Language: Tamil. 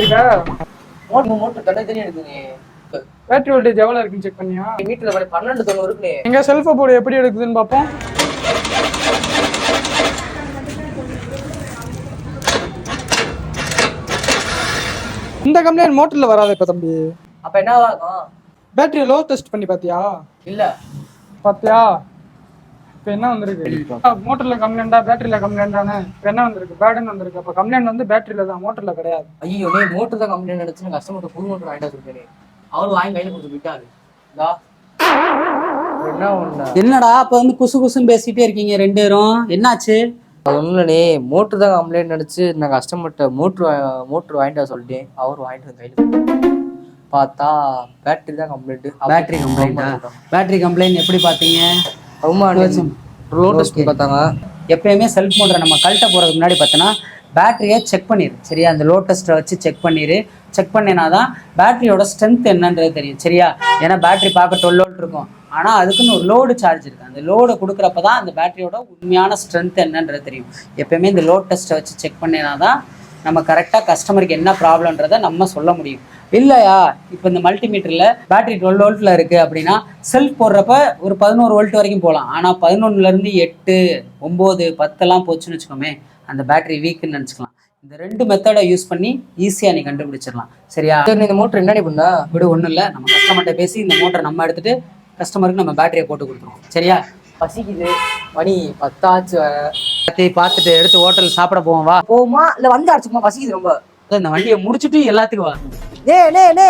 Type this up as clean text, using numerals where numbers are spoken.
இருக்கா மோட்டர் தடை தெரியும் எடுக்குது. பேட்டரி வோல்டேஜ் எவ்வளவு இருக்குன்னு செக் பண்ணியா? வீட்டுல 12 இருக்குனே. எங்க செல்ஃப போர்டு எப்படி எடுக்குதுன்னு பாப்போம். இந்த கம்ப்ளைண்ட் மோட்டர்ல வராது இப்ப தம்பி. அப்ப என்னவா இருக்கும்? பேட்டரி லோ டெஸ்ட் பண்ணி பாத்தியா? இல்ல. பாத்தியா? இப்ப என்ன வந்திருக்கு? மோட்டர்ல கம்ப்ளைண்டா பேட்டரியில கம்ப்ளைண்டானே? இப்ப என்ன வந்திருக்கு? பேடன் வந்திருக்கு. அப்ப கம்ப்ளைண்ட் வந்து பேட்டரியில தான், மோட்டர்ல கிடையாது. ஐயோ நீ மோட்டர் தான் கம்ப்ளைண்ட் எடுத்து கஸ்டமர் புது மோட்டர் வாங்கிட்டு வந்துருக்கேன். அவரு வாங்கி கையில கொடுத்து விட்டாரு. என்ன ஒண்ணு என்னடா அப்ப வந்து குசு குசுன்னு பேசிட்டே இருக்கீங்க ரெண்டு பேரும், என்னாச்சு? அது ஒண்ணுலனே மோட்டர் தான் கம்ப்ளைண்ட் அடிச்சு நான் கஸ்டமர்கிட்ட மோட்டர் வாங்கிட்டு சொல்லிட்டேன். அவர் வாங்கிட்டு வந்து கையில பார்த்தா பேட்டரி தான் கம்ப்ளைண்ட். பேட்டரி கம்ப்ளைண்டா? பேட்டரி கம்ப்ளைண்ட் எப்படி பாத்தீங்க? பார்த்தாங்க. எப்பயுமே செல்ஃப் மோட்டரை நம்ம கழட்ட போறதுக்கு முன்னாடி பார்த்தோன்னா பேட்டரியை செக் பண்ணிடு சரியா. அந்த லோ டெஸ்ட்டை வச்சு செக் பண்ணிடு. செக் பண்ணினா தான் பேட்டரியோட ஸ்ட்ரென்த் என்னன்றது தெரியும் சரியா. ஏன்னா பேட்டரி பார்க்க 12 வோல்ட் இருக்கும், ஆனால் அதுக்குன்னு ஒரு லோடு சார்ஜ் இருக்குது. அந்த லோடை கொடுக்குறப்ப தான் அந்த பேட்டரியோட உண்மையான ஸ்ட்ரென்த் என்னன்றது தெரியும். எப்பயுமே இந்த லோட் டெஸ்ட்டை வச்சு செக் பண்ணினா தான் நம்ம கரெக்டாக கஸ்டமருக்கு என்ன ப்ராப்ளம்ன்றதை நம்ம சொல்ல முடியும். இல்லையா இப்போ இந்த மல்டிமீட்டரில் பேட்டரி 12 வோல்ட்டில் இருக்குது அப்படின்னா செல்ஃப் போடுறப்ப ஒரு 11 வோல்ட் வரைக்கும் போகலாம். ஆனால் 11லேருந்து 8, 9, 10 போச்சுன்னு வச்சுக்கோமே, அந்த பேட்டரி வீக்குன்னு நினச்சிக்கலாம். இந்த 2 மெத்தடை யூஸ் பண்ணி ஈஸியாக நீ கண்டுபிடிச்சிடலாம் சரியா. இந்த மோட்டர் என்ன பண்ணா விட ஒன்றும் இல்லை, நம்ம கஸ்டமர்கிட்ட பேசி இந்த மோட்டரை நம்ம எடுத்துகிட்டு கஸ்டமருக்கு நம்ம பேட்டரியை போட்டு கொடுத்துருவோம் சரியா. பசிக்குது, மணி 10 ஆச்சு. பார்த்துட்டு எடுத்து ஹோட்டல் சாப்பிட போவோம் வா. போமா இல்லை வந்து அடிச்சுக்குமா? பசிக்குது ரொம்ப. இந்த வண்டியை முடிச்சுட்டு எல்லாத்துக்கும் வா. நே